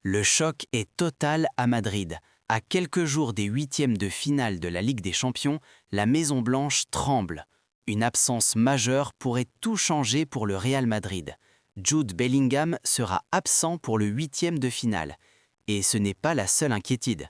Le choc est total à Madrid. À quelques jours des huitièmes de finale de la Ligue des Champions, la Maison-Blanche tremble. Une absence majeure pourrait tout changer pour le Real Madrid. Jude Bellingham sera absent pour le huitième de finale. Et ce n'est pas la seule inquiétude.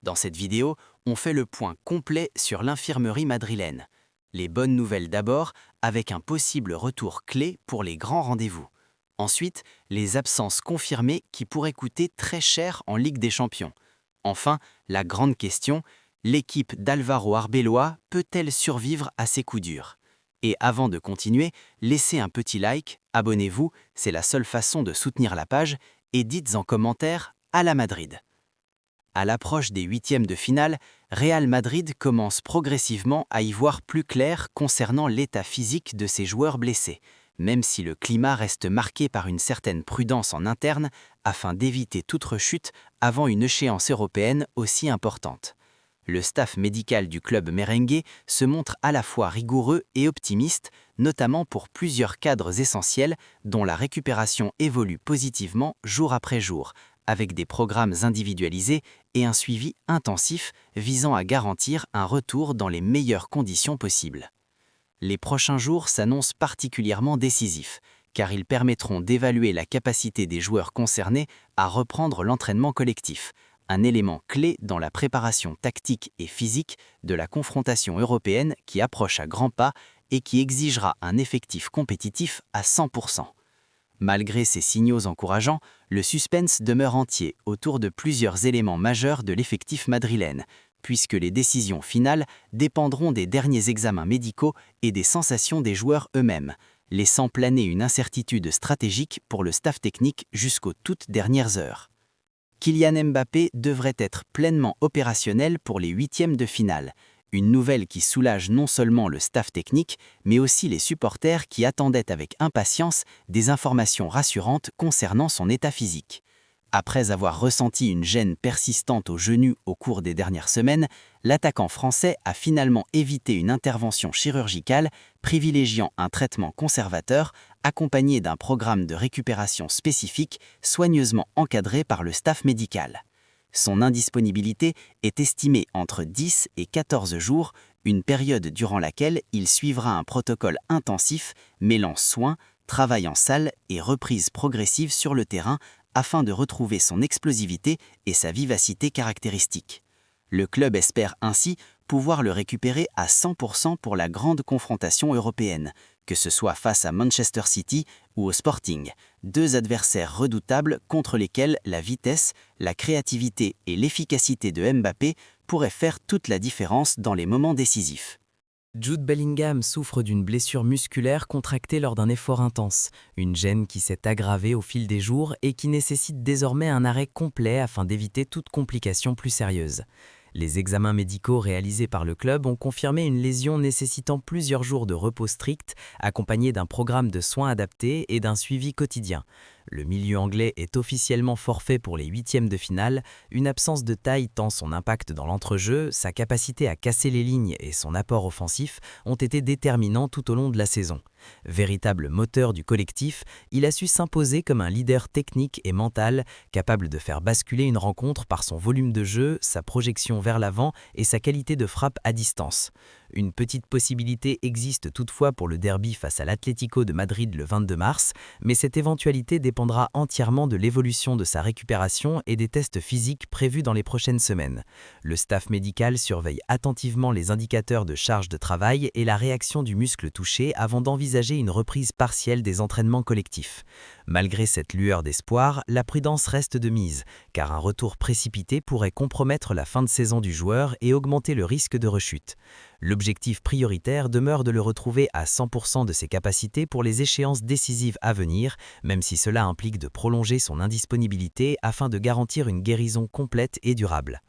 Dans cette vidéo, on fait le point complet sur l'infirmerie madrilène. Les bonnes nouvelles d'abord, avec un possible retour clé pour les grands rendez-vous. Ensuite, les absences confirmées qui pourraient coûter très cher en Ligue des Champions. Enfin, la grande question, l'équipe d'Álvaro Arbeloa peut-elle survivre à ces coups durs? Et avant de continuer, laissez un petit like, abonnez-vous, c'est la seule façon de soutenir la page, et dites en commentaire « à la Madrid ». À l'approche des huitièmes de finale, Real Madrid commence progressivement à y voir plus clair concernant l'état physique de ses joueurs blessés, même si le climat reste marqué par une certaine prudence en interne afin d'éviter toute rechute avant une échéance européenne aussi importante. Le staff médical du club merengue se montre à la fois rigoureux et optimiste, notamment pour plusieurs cadres essentiels dont la récupération évolue positivement jour après jour, avec des programmes individualisés et un suivi intensif visant à garantir un retour dans les meilleures conditions possibles. Les prochains jours s'annoncent particulièrement décisifs, car ils permettront d'évaluer la capacité des joueurs concernés à reprendre l'entraînement collectif, un élément clé dans la préparation tactique et physique de la confrontation européenne qui approche à grands pas et qui exigera un effectif compétitif à 100%. Malgré ces signaux encourageants, le suspense demeure entier autour de plusieurs éléments majeurs de l'effectif madrilène, puisque les décisions finales dépendront des derniers examens médicaux et des sensations des joueurs eux-mêmes, laissant planer une incertitude stratégique pour le staff technique jusqu'aux toutes dernières heures. Kylian Mbappé devrait être pleinement opérationnel pour les huitièmes de finale, une nouvelle qui soulage non seulement le staff technique, mais aussi les supporters qui attendaient avec impatience des informations rassurantes concernant son état physique. Après avoir ressenti une gêne persistante au genou au cours des dernières semaines, l'attaquant français a finalement évité une intervention chirurgicale, privilégiant un traitement conservateur accompagné d'un programme de récupération spécifique soigneusement encadré par le staff médical. Son indisponibilité est estimée entre 10 et 14 jours, une période durant laquelle il suivra un protocole intensif mêlant soins, travail en salle et reprise progressive sur le terrain afin de retrouver son explosivité et sa vivacité caractéristiques. Le club espère ainsi pouvoir le récupérer à 100% pour la grande confrontation européenne, que ce soit face à Manchester City ou au Sporting, deux adversaires redoutables contre lesquels la vitesse, la créativité et l'efficacité de Mbappé pourraient faire toute la différence dans les moments décisifs. Jude Bellingham souffre d'une blessure musculaire contractée lors d'un effort intense, une gêne qui s'est aggravée au fil des jours et qui nécessite désormais un arrêt complet afin d'éviter toute complication plus sérieuse. Les examens médicaux réalisés par le club ont confirmé une lésion nécessitant plusieurs jours de repos strict, accompagné d'un programme de soins adapté et d'un suivi quotidien. Le milieu anglais est officiellement forfait pour les huitièmes de finale, une absence de taille tant son impact dans l'entrejeu, sa capacité à casser les lignes et son apport offensif ont été déterminants tout au long de la saison. Véritable moteur du collectif, il a su s'imposer comme un leader technique et mental, capable de faire basculer une rencontre par son volume de jeu, sa projection vers l'avant et sa qualité de frappe à distance. Une petite possibilité existe toutefois pour le derby face à l'Atlético de Madrid le 22 mars, mais cette éventualité dépendra entièrement de l'évolution de sa récupération et des tests physiques prévus dans les prochaines semaines. Le staff médical surveille attentivement les indicateurs de charge de travail et la réaction du muscle touché avant d'envisager une reprise partielle des entraînements collectifs. Malgré cette lueur d'espoir, la prudence reste de mise, car un retour précipité pourrait compromettre la fin de saison du joueur et augmenter le risque de rechute. L'objectif prioritaire demeure de le retrouver à 100% de ses capacités pour les échéances décisives à venir, même si cela implique de prolonger son indisponibilité afin de garantir une guérison complète et durable.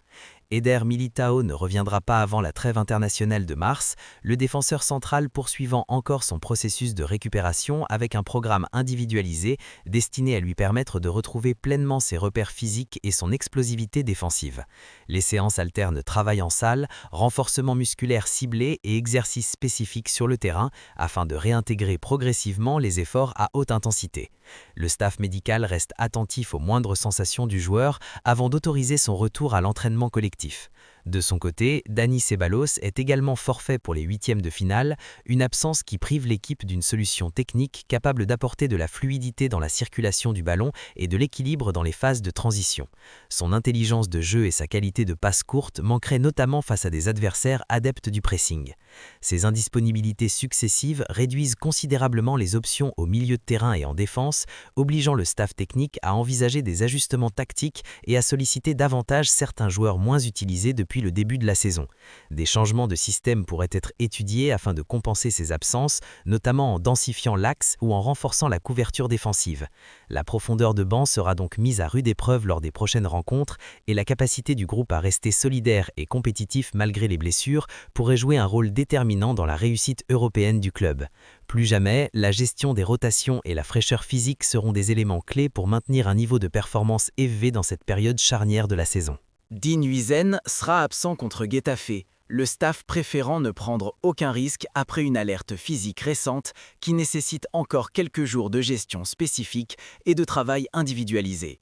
Eder Militão ne reviendra pas avant la trêve internationale de mars, le défenseur central poursuivant encore son processus de récupération avec un programme individualisé destiné à lui permettre de retrouver pleinement ses repères physiques et son explosivité défensive. Les séances alternent travail en salle, renforcement musculaire ciblé et exercices spécifiques sur le terrain afin de réintégrer progressivement les efforts à haute intensité. Le staff médical reste attentif aux moindres sensations du joueur avant d'autoriser son retour à l'entraînement collectif. De son côté, Dani Ceballos est également forfait pour les huitièmes de finale, une absence qui prive l'équipe d'une solution technique capable d'apporter de la fluidité dans la circulation du ballon et de l'équilibre dans les phases de transition. Son intelligence de jeu et sa qualité de passe courte manqueraient notamment face à des adversaires adeptes du pressing. Ces indisponibilités successives réduisent considérablement les options au milieu de terrain et en défense, obligeant le staff technique à envisager des ajustements tactiques et à solliciter davantage certains joueurs moins utilisés depuis le début de la saison. Des changements de système pourraient être étudiés afin de compenser ces absences, notamment en densifiant l'axe ou en renforçant la couverture défensive. La profondeur de banc sera donc mise à rude épreuve lors des prochaines rencontres et la capacité du groupe à rester solidaire et compétitif malgré les blessures pourrait jouer un rôle déterminant dans la réussite européenne du club. Plus jamais, la gestion des rotations et la fraîcheur physique seront des éléments clés pour maintenir un niveau de performance élevé dans cette période charnière de la saison. Dean Huijsen sera absent contre Getafe, le staff préférant ne prendre aucun risque après une alerte physique récente qui nécessite encore quelques jours de gestion spécifique et de travail individualisé.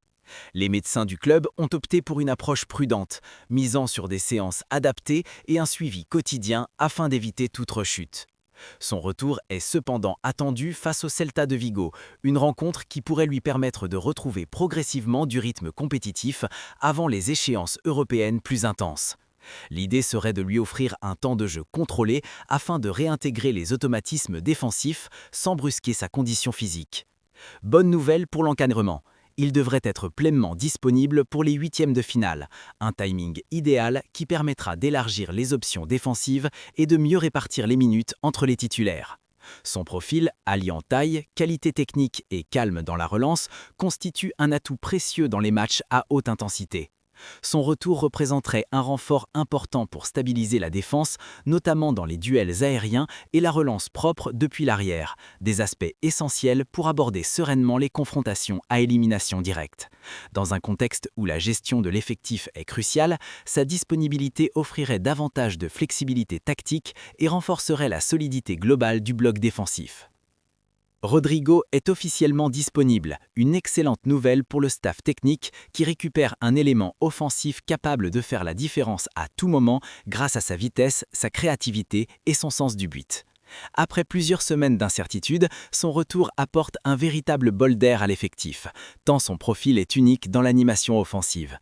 Les médecins du club ont opté pour une approche prudente, misant sur des séances adaptées et un suivi quotidien afin d'éviter toute rechute. Son retour est cependant attendu face au Celta de Vigo, une rencontre qui pourrait lui permettre de retrouver progressivement du rythme compétitif avant les échéances européennes plus intenses. L'idée serait de lui offrir un temps de jeu contrôlé afin de réintégrer les automatismes défensifs sans brusquer sa condition physique. Bonne nouvelle pour l'encadrement. Il devrait être pleinement disponible pour les huitièmes de finale, un timing idéal qui permettra d'élargir les options défensives et de mieux répartir les minutes entre les titulaires. Son profil, alliant taille, qualité technique et calme dans la relance, constitue un atout précieux dans les matchs à haute intensité. Son retour représenterait un renfort important pour stabiliser la défense, notamment dans les duels aériens et la relance propre depuis l'arrière, des aspects essentiels pour aborder sereinement les confrontations à élimination directe. Dans un contexte où la gestion de l'effectif est cruciale, sa disponibilité offrirait davantage de flexibilité tactique et renforcerait la solidité globale du bloc défensif. Rodrigo est officiellement disponible, une excellente nouvelle pour le staff technique qui récupère un élément offensif capable de faire la différence à tout moment grâce à sa vitesse, sa créativité et son sens du but. Après plusieurs semaines d'incertitude, son retour apporte un véritable bol d'air à l'effectif, tant son profil est unique dans l'animation offensive.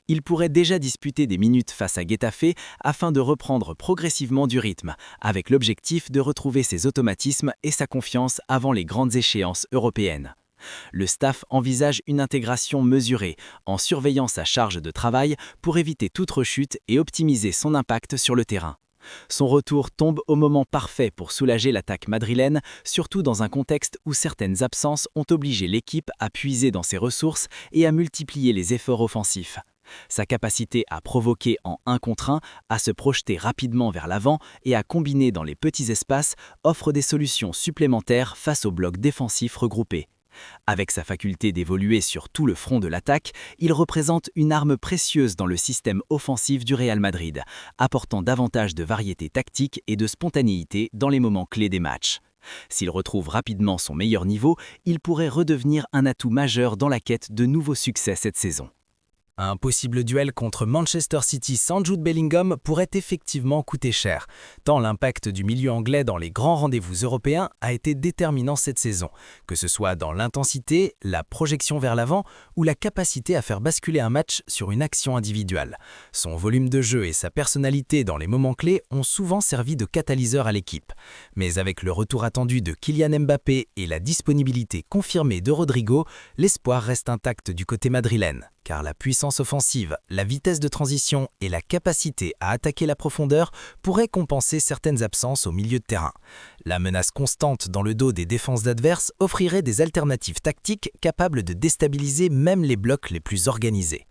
Il pourrait déjà disputer des minutes face à Getafe afin de reprendre progressivement du rythme, avec l'objectif de retrouver ses automatismes et sa confiance avant les grandes échéances européennes. Le staff envisage une intégration mesurée, en surveillant sa charge de travail pour éviter toute rechute et optimiser son impact sur le terrain. Son retour tombe au moment parfait pour soulager l'attaque madrilène, surtout dans un contexte où certaines absences ont obligé l'équipe à puiser dans ses ressources et à multiplier les efforts offensifs. Sa capacité à provoquer en 1 contre 1, à se projeter rapidement vers l'avant et à combiner dans les petits espaces offre des solutions supplémentaires face au bloc défensif regroupé. Avec sa faculté d'évoluer sur tout le front de l'attaque, il représente une arme précieuse dans le système offensif du Real Madrid, apportant davantage de variété tactique et de spontanéité dans les moments clés des matchs. S'il retrouve rapidement son meilleur niveau, il pourrait redevenir un atout majeur dans la quête de nouveaux succès cette saison. Un possible duel contre Manchester City sans Jude Bellingham pourrait effectivement coûter cher, tant l'impact du milieu anglais dans les grands rendez-vous européens a été déterminant cette saison, que ce soit dans l'intensité, la projection vers l'avant ou la capacité à faire basculer un match sur une action individuelle. Son volume de jeu et sa personnalité dans les moments clés ont souvent servi de catalyseur à l'équipe. Mais avec le retour attendu de Kylian Mbappé et la disponibilité confirmée de Rodrigo, l'espoir reste intact du côté madrilène. Car la puissance offensive, la vitesse de transition et la capacité à attaquer la profondeur pourraient compenser certaines absences au milieu de terrain. La menace constante dans le dos des défenses adverses offrirait des alternatives tactiques capables de déstabiliser même les blocs les plus organisés.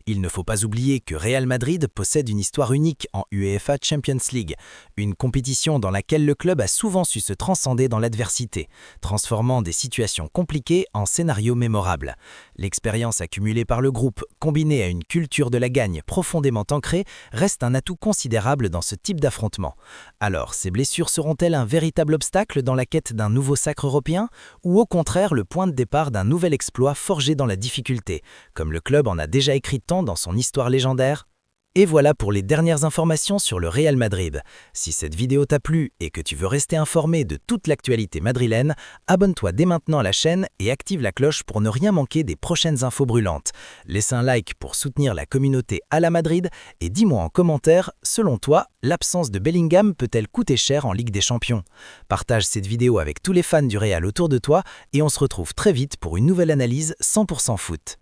Il ne faut pas oublier que Real Madrid possède une histoire unique en UEFA Champions League, une compétition dans laquelle le club a souvent su se transcender dans l'adversité, transformant des situations compliquées en scénarios mémorables. L'expérience accumulée par le groupe, combinée à une culture de la gagne profondément ancrée, reste un atout considérable dans ce type d'affrontement. Alors, ces blessures seront-elles un véritable obstacle dans la quête d'un nouveau sacre européen, ou au contraire le point de départ d'un nouvel exploit forgé dans la difficulté, comme le club en a déjà écrit tant dans son histoire légendaire? Et voilà pour les dernières informations sur le Real Madrid. Si cette vidéo t'a plu et que tu veux rester informé de toute l'actualité madrilène, abonne-toi dès maintenant à la chaîne et active la cloche pour ne rien manquer des prochaines infos brûlantes. Laisse un like pour soutenir la communauté à la Madrid et dis-moi en commentaire, selon toi, l'absence de Bellingham peut-elle coûter cher en Ligue des Champions? Partage cette vidéo avec tous les fans du Real autour de toi et on se retrouve très vite pour une nouvelle analyse 100% foot.